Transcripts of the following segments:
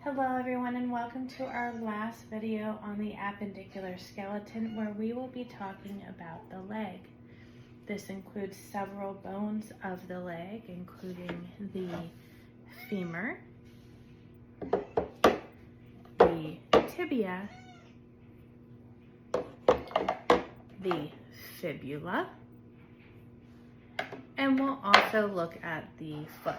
Hello everyone, and welcome to our last video on the appendicular skeleton, where we will be talking about the leg. This includes several bones of the leg, including the femur, the tibia, the fibula, and we'll also look at the foot.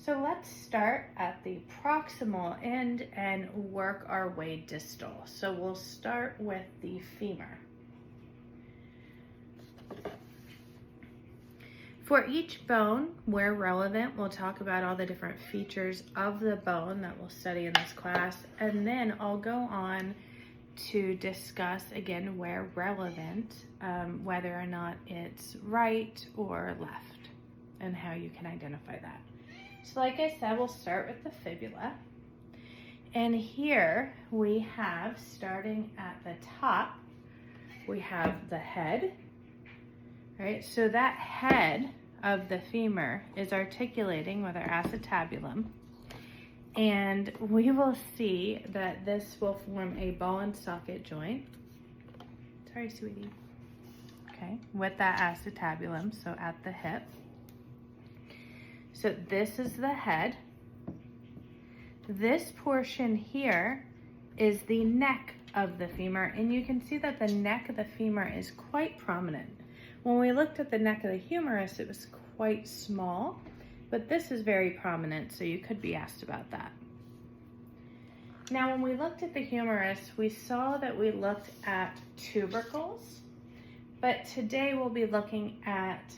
So let's start at the proximal end and work our way distal. So we'll start with the femur. For each bone, where relevant, we'll talk about all the different features of the bone that we'll study in this class, and then I'll go on to discuss, again, where relevant, whether or not it's right or left, and how you can identify that. So like I said, we'll start with the fibula. And here we have, starting at the top, we have the head, right? So that head of the femur is articulating with our acetabulum. And we will see that this will form a ball and socket joint. Sorry, sweetie. Okay, with that acetabulum, so at the hip. So this is the head. This portion here is the neck of the femur, and you can see that the neck of the femur is quite prominent. When we looked at the neck of the humerus, it was quite small, but this is very prominent, so you could be asked about that. Now, when we looked at the humerus, we saw that we looked at tubercles, but today we'll be looking at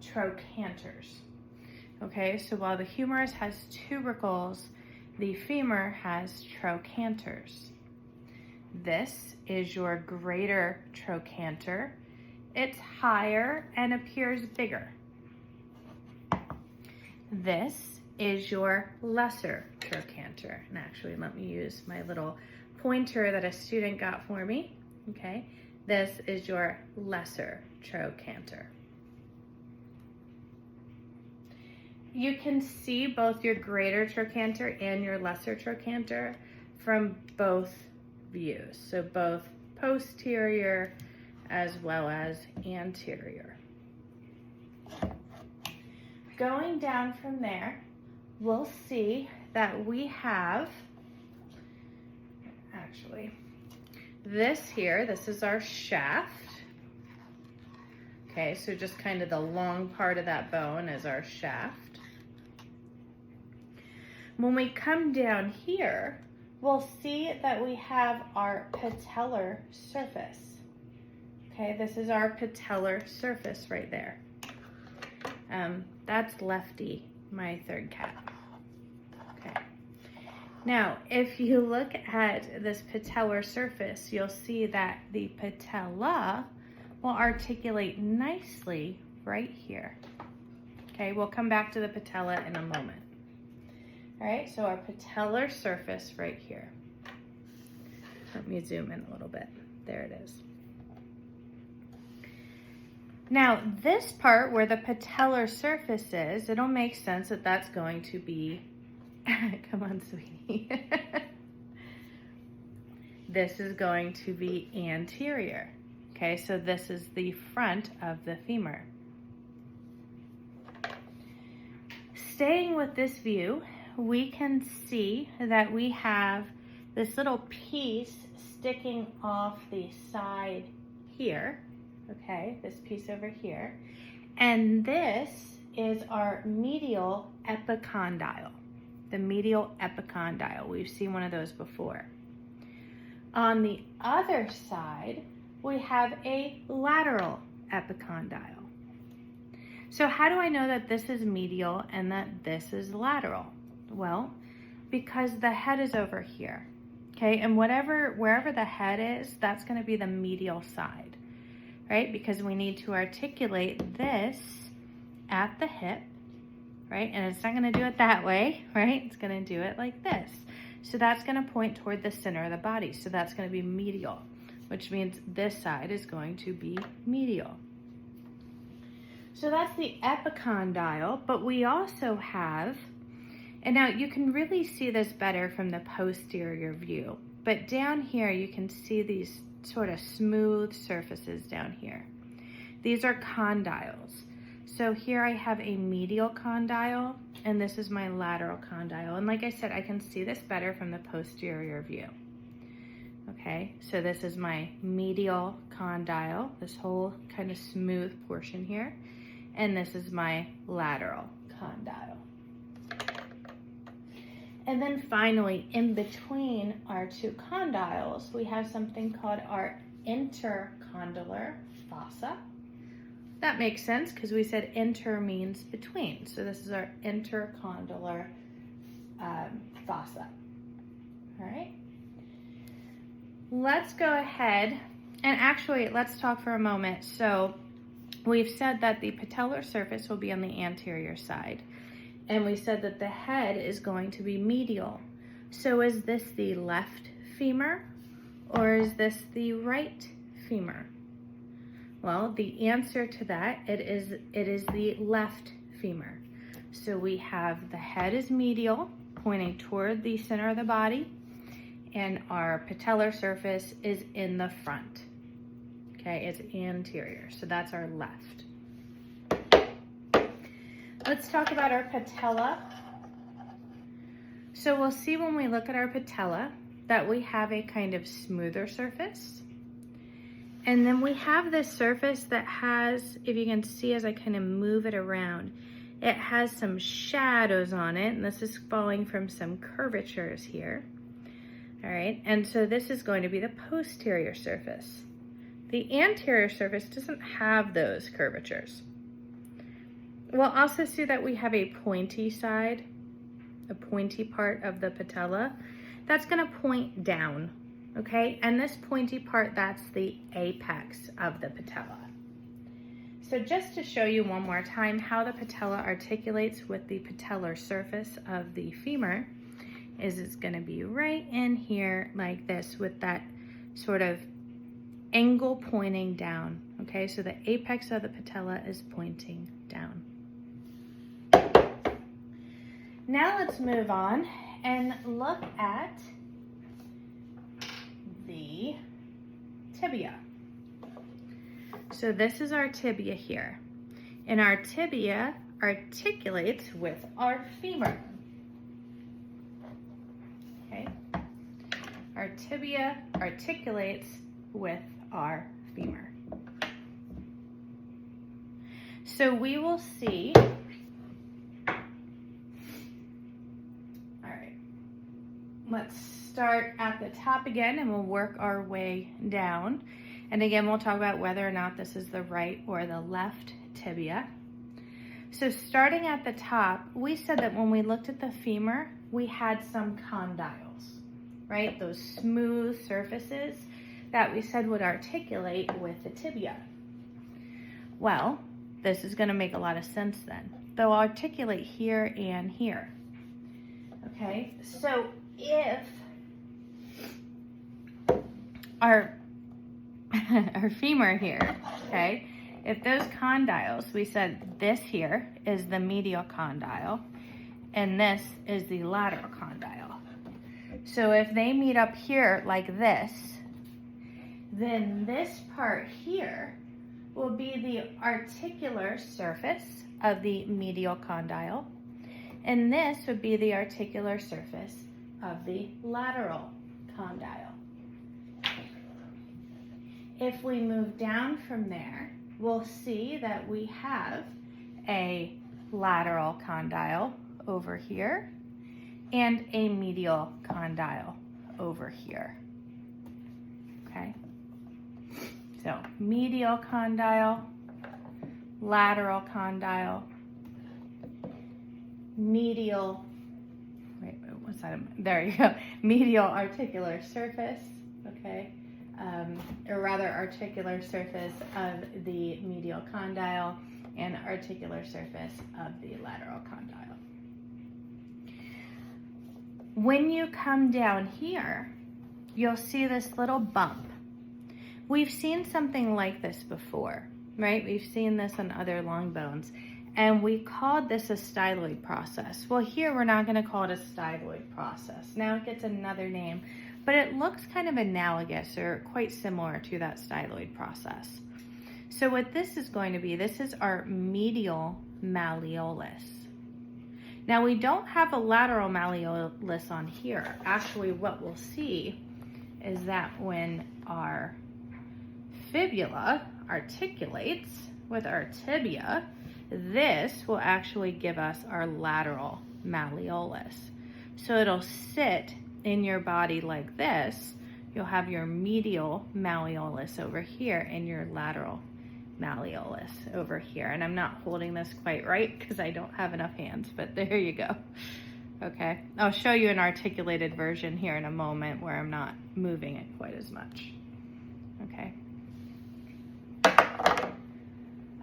trochanters. Okay, so while the humerus has tubercles, the femur has trochanters. This is your greater trochanter. It's higher and appears bigger. This is your lesser trochanter. And actually, let me use my little pointer that a student got for me. Okay, this is your lesser trochanter. You can see both your greater trochanter and your lesser trochanter from both views. So both posterior as well as anterior. Going down from there, we'll see that we have, actually, this here, this is our shaft. Okay, so just kind of the long part of that bone is our shaft. When we come down here, we'll see that we have our patellar surface. Okay, this is our patellar surface right there. That's Lefty, my third cat. Okay. Now, if you look at this patellar surface, you'll see that the patella will articulate nicely right here. Okay, we'll come back to the patella in a moment. All right, so our patellar surface right here. Let me zoom in a little bit. There it is. Now, this part where the patellar surface is, it'll make sense that that's going to be, come on, sweetie. This is going to be anterior. Okay, so this is the front of the femur. Staying with this view, we can see that we have this little piece sticking off the side here, okay, this piece over here, and this is our medial epicondyle, the medial epicondyle. We've seen one of those before. On the other side, we have a lateral epicondyle. So how do I know that this is medial and that this is lateral? Well, because the head is over here, okay? And wherever the head is, that's gonna be the medial side, right? Because we need to articulate this at the hip, right? And it's not gonna do it that way, right? It's gonna do it like this. So that's gonna point toward the center of the body. So that's gonna be medial, which means this side is going to be medial. So that's the epicondyle, but we also have And now you can really see this better from the posterior view, but down here you can see these sort of smooth surfaces down here. These are condyles. So here I have a medial condyle, and this is my lateral condyle. And like I said, I can see this better from the posterior view. Okay, so this is my medial condyle, this whole kind of smooth portion here. And this is my lateral condyle. And then finally, in between our two condyles, we have something called our intercondylar fossa. That makes sense because we said inter means between. So this is our intercondylar fossa. All right. Let's go ahead and actually let's talk for a moment. So we've said that the patellar surface will be on the anterior side. And we said that the head is going to be medial. So is this the left femur or is this the right femur? Well, the answer to that, it is the left femur. So we have the head is medial, pointing toward the center of the body, and our patellar surface is in the front. Okay, it's anterior, so that's our left. Let's talk about our patella. So we'll see when we look at our patella that we have a kind of smoother surface. And then we have this surface that has, if you can see as I kind of move it around, it has some shadows on it, and this is falling from some curvatures here. All right, and so this is going to be the posterior surface. The anterior surface doesn't have those curvatures. We'll also see that we have a pointy side, a pointy part of the patella. That's going to point down, okay? And this pointy part, that's the apex of the patella. So just to show you one more time how the patella articulates with the patellar surface of the femur, is it's going to be right in here like this with that sort of angle pointing down, okay? So the apex of the patella is pointing down. Now let's move on and look at the tibia. So this is our tibia here. And our tibia articulates with our femur. Okay? Our tibia articulates with our femur. So we will see, let's start at the top again and we'll work our way down. And again, we'll talk about whether or not this is the right or the left tibia. So starting at the top, we said that when we looked at the femur, we had some condyles, right? Those smooth surfaces that we said would articulate with the tibia. Well, this is going to make a lot of sense then. They'll articulate here and here. Okay, so if our femur here, okay, if those condyles, we said this here is the medial condyle and this is the lateral condyle. So if they meet up here like this, then this part here will be the articular surface of the medial condyle, and this would be the articular surface of the lateral condyle. If we move down from there, we'll see that we have a lateral condyle over here and a medial condyle over here. Okay? So medial condyle, lateral condyle, medial, what's that? There you go. Medial articular surface, okay? Or rather articular surface of the medial condyle and articular surface of the lateral condyle. When you come down here, you'll see this little bump. We've seen something like this before, right? We've seen this on other long bones. And we called this a styloid process. Well, here we're not going to call it a styloid process. Now it gets another name, but it looks kind of analogous or quite similar to that styloid process. So what this is going to be, this is our medial malleolus. Now we don't have a lateral malleolus on here. Actually, what we'll see is that when our fibula articulates with our tibia, this will actually give us our lateral malleolus. So it'll sit in your body like this. You'll have your medial malleolus over here and your lateral malleolus over here. And I'm not holding this quite right because I don't have enough hands, but there you go. Okay, I'll show you an articulated version here in a moment where I'm not moving it quite as much. Okay.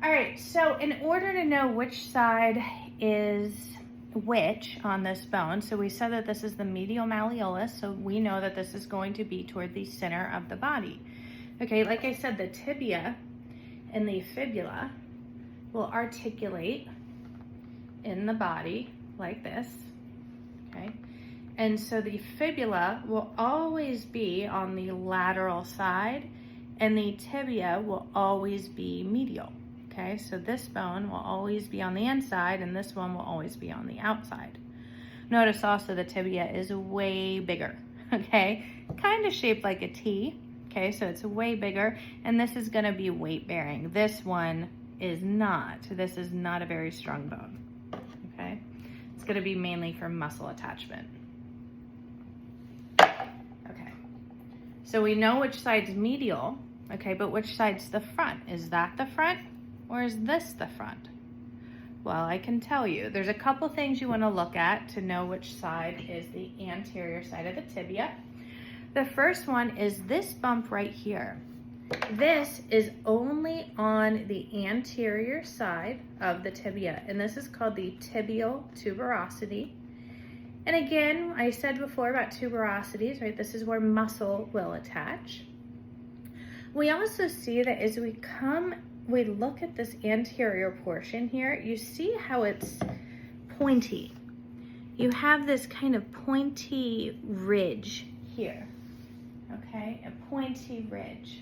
All right, so in order to know which side is which on this bone, so we said that this is the medial malleolus, so we know that this is going to be toward the center of the body. Okay, like I said, the tibia and the fibula will articulate in the body like this, okay? And so the fibula will always be on the lateral side and the tibia will always be medial. Okay, so this bone will always be on the inside and this one will always be on the outside. Notice also the tibia is way bigger, okay? Kind of shaped like a T, okay? So it's way bigger and this is gonna be weight bearing. This one is not. This is not a very strong bone, okay? It's gonna be mainly for muscle attachment. Okay, so we know which side's medial, okay, but which side's the front? Is that the front? Or is this the front? Well, I can tell you. There's a couple things you want to look at to know which side is the anterior side of the tibia. The first one is this bump right here. This is only on the anterior side of the tibia, and this is called the tibial tuberosity. And again, I said before about tuberosities, right? This is where muscle will attach. We also see that as we look at this anterior portion here, you see how it's pointy. You have this kind of pointy ridge here, okay? A pointy ridge.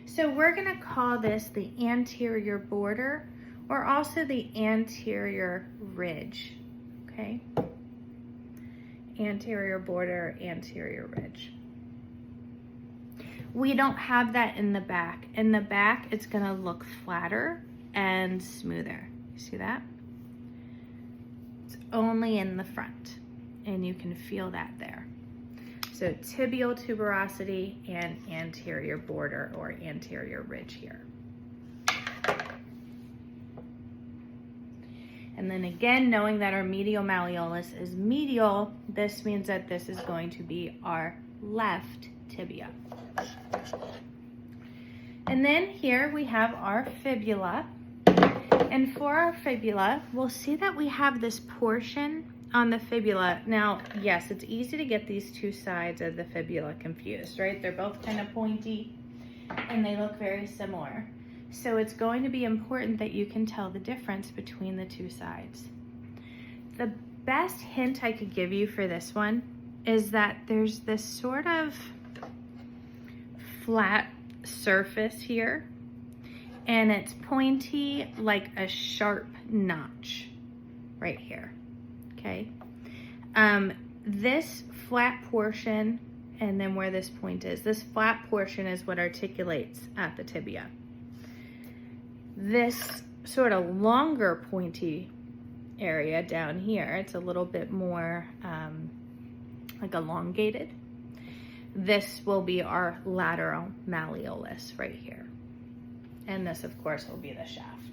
So we're gonna call this the anterior border or also the anterior ridge, okay? Anterior border, anterior ridge. We don't have that in the back. In the back, it's gonna look flatter and smoother. You see that? It's only in the front, and you can feel that there. So tibial tuberosity and anterior border or anterior ridge here. And then again, knowing that our medial malleolus is medial, this means that this is going to be our left tibia. And then here we have our fibula. And for our fibula, we'll see that we have this portion on the fibula. Now, yes, it's easy to get these two sides of the fibula confused, right? They're both kind of pointy and they look very similar. So it's going to be important that you can tell the difference between the two sides. The best hint I could give you for this one is that there's this sort of flat surface here and it's pointy like a sharp notch right here, okay? This flat portion and then where this point is, this flat portion is what articulates at the tibia. This sort of longer pointy area down here, it's a little bit more like elongated. This will be our lateral malleolus right here. And this, of course, will be the shaft.